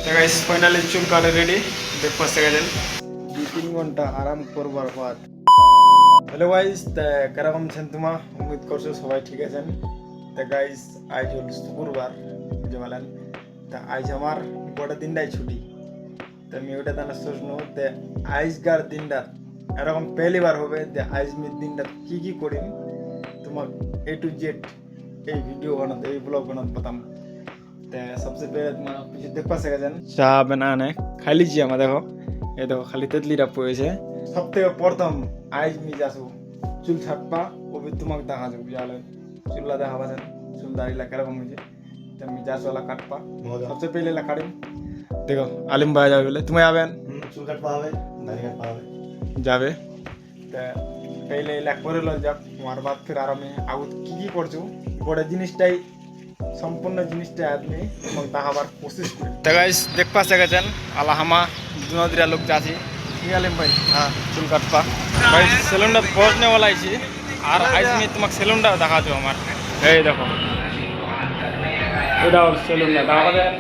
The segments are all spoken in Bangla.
তো গাইস ফাইনালি চুল কাটা রেডি ব্রেকফাস্ট গেছেন 2-3 ঘন্টা আরাম করবার পর। হ্যালো গাইস, কেরকম আছেন তোমরা? উম্মিদ করছো সবাই ঠিক আছেন। তো গাইস আজ হল শুক্রবার, বুঝতে পারলেন। তা আজ আমার গোটা দিনটাই ছুটি। তো আমি ওটা তাহলে সোচনো যে আজকার দিনটা এরকম পেলিবার হবে যে আজ আমি দিনটা কি করিম তোমাক A to Z এই ভিডিও বানাতে, এই ব্লগ বানাতে পাতাম। सबसे पहले तुम्हारा पीछे देख पा सके चाह बनाने खाई लीजिए हमारे देखो, ये देखो खाली तेतली रप है। सब থেকে প্রথম আজ মি যাসু চুল ছাপা ও भी তোমাক দেখা যাবে বুঝালে চুললা দেখা পাছেন চুল দাড়ি লা কেরকম হইছে। তো মি যাসু वाला কাটপা सबसे पहले ला काटिम। देखो आलिम भाई যাবে বলে তুমি আবেন চুল কাটপা হবে, দাড়ি কাটপা হবে যাবে। তো पहले ला করে লল যাক তোমার বাদ ফির আর আমি আউট কি করছো বড় জিনিসটাই সম্পূর্ণ জিনিসটা আপনি দেখাবার কোশিশ করেন। তো গাইস দেখ পাশে গেছেন আলা হামা দুনদিরা লোক যাচ্ছি আলিম ভাই হ্যাঁ চুল কাটপা ভাই সেলুনটা পৌঁছনে वाला আইছি। আর আজ আমি তোমাকে সেলুনটা দেখাচ্ছি আমার এই দেখো এটা সেলুনটা দেখা দেন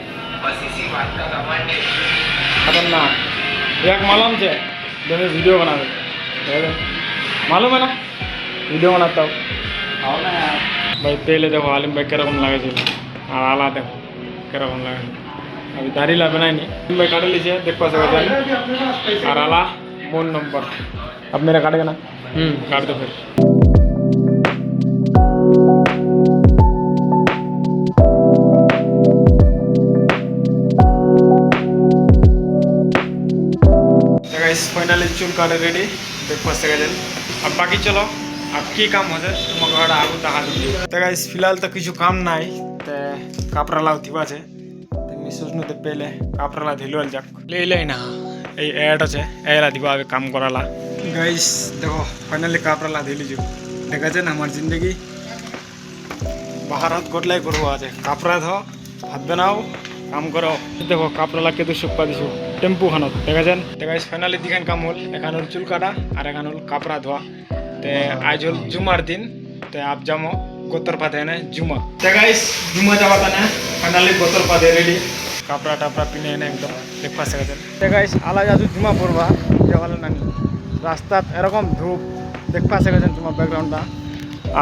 এখন না এক মালুম છે তুমি ভিডিও বানাবে मालूम है ना वीडियो बनाता हूँ आओ ना यार भाई। पहले देखो आलिम भाई किरकम लगे और आला देखो किरकम लगे। अभी दाढ़ी ला बनाई नहीं आलिम भाई काट लीजिए देख पा सके और आला फोन नंबर अब मेरा काटेगा ना काट दो फिर। फाइनली चुल काटे रेडी देख पा सके। अब बाकी चलो अब की काम हो जाए तुम्हें आगू দেখা দিবি। তো গাইস ফিলহাল তো কিছু কাম নাই, তে কাপড়ালা উঠিবা আছে। তো আমি সোচনু তে পেলে কাপড়ালা ধিলওয়াল যাক লেই না এই এড আছে এলা দিবা আবে কাম করালা। গাইস দেখো ফাইনালি কাপড়ালা ধিলিজু দেখা যায় না আমার জিন্দগি বাহারত গোটলাই করবো আছে। কাপড়া ধো ভাত বানাও কাম করো। দেখো কাপড়ালা কেতু শুকা দিছু টেম্পু খানত দেখা যান। তো গাইস ফাইনালি দিখান কাম হল এখান হল চুল কাটা আর এখান হল কাপড়া ধোয়া। ते आज हल जुमार दिन ते आप जामो गोतर पाते हैं जुमा। ते गाइस जुमा जावाता ना फाइनली गोतर पाते रेडी कपड़ा टपड़ा पिने ने एकदम देख पा सके। ते गाइस आला जाजु जुमा पड़वा जेवाला नानी रास्ता एरकम धूप देख पा सके जुमा बैकग्राउंडटा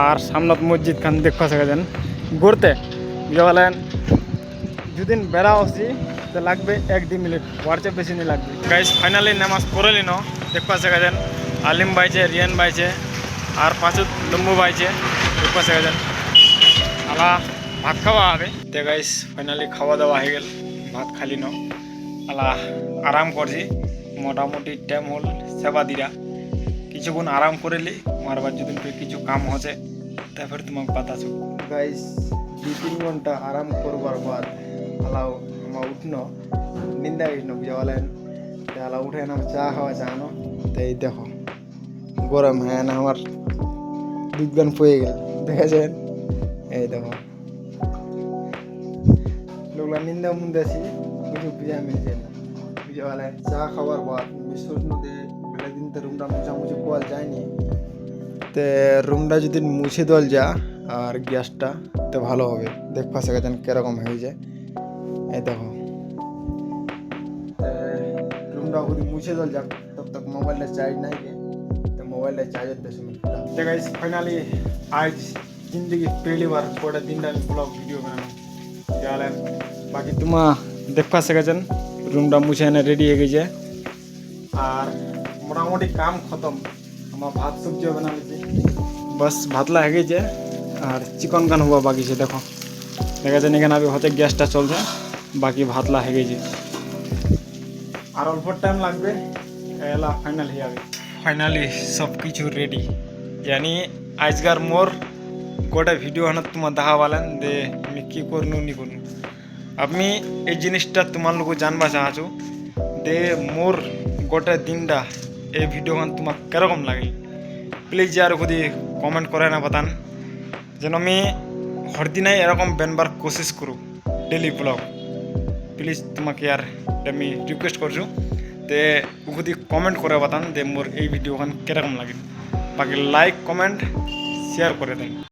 और सामने मस्जिद खान देख पा सके घुरते जेवाला जुदिन बेड़ा होसी तो लागबे 1-2 मिनट वारचे बेसि नहीं लागबे। गाइस फाइनली नमाज पढ़ली न देख पा सके आलिम भाई छे रियान भाई छे और पाँचों लम्बू भाई छे देख पा सके आला भात खावा आगे। तो गाइस फाइनली खावा दावा हो गल भात खाली न आला आराम करছি मोटामुटी टाइम हल सेवा दिरा কিছুক্ষণ आराम करली मार बाद जो কিছু কাম হচ্ছে তারপর তোমাকে বাতাছো। গাইস 2-3 ঘন্টা आराम করবার পর আলাও আমার উঠনো নিন্দা গেছিল বুঝালেন। আলা উঠে না চা খাওয়া চানো তো এই দেখো গরম হ্যাঁ না আমার দুধ গান পয়ে গেল দেখেছেন এই দেখো লোকলা নিন্দা মুন্দাছি কিছু বুঝা মিলছে না বুঝে বলে চা খাওয়ার পর বিশ্বর নদী বেলা দিন তো রুমটা মুছামুছি কোয়াল যায়নি। তো রুমটা যদি মুছে দল যা আর গ্যাসটা তো ভালো হবে দেখ পাশে গেছেন কিরকম হয়ে যায় এই দেখো। রুমটা যদি মুছে দল যাক তব তক মোবাইলটা চার্জ নাই तो मोबाइल चार्जर दे सुन। तो गाइस फाइनली आज जिंदगी पहली बार पूरा दिन ब्लॉग वीडियो बनाना क्या है। बाकी तुम देख पा सके रूमटा मुछे रेडी हो गई और मोटामुटी काम खत्म हमार भात सब्जी बना लीजिए बस भातला हो गई और चिकन गान हुआ बाकी से देखो देखा एखाने अभी होते गैसटा चलते बाकी भातला हो गई और अल्प टाइम लागबे एला फाइनल हो जाए। फाइनली सब किछु रेडी यानी आजकार मोर गोटा भिडियो हाना तुम्हार देखा पालें दे मैं कि करनू नी करनू আমি এই জিনিসটা তোমার লোক জানবা চাহাছো দে মোর গোটা দিনটা এই ভিডিওখান তোমাক কিরকম লাগে প্লিজ यार खुद कमेंट करे ना बतान যেন আমি হরদিনাই এরকম বেনবার কোশিশ করু ডেলি ব্লগ প্লিজ তোমাকে यार আমি রিকোয়েস্ট করছো ते खुद कमेंट करे बतान दे मोर এই ভিডিওখান কিরকম লাগে। बाकी लाइक कमेंट शेयर करे दें।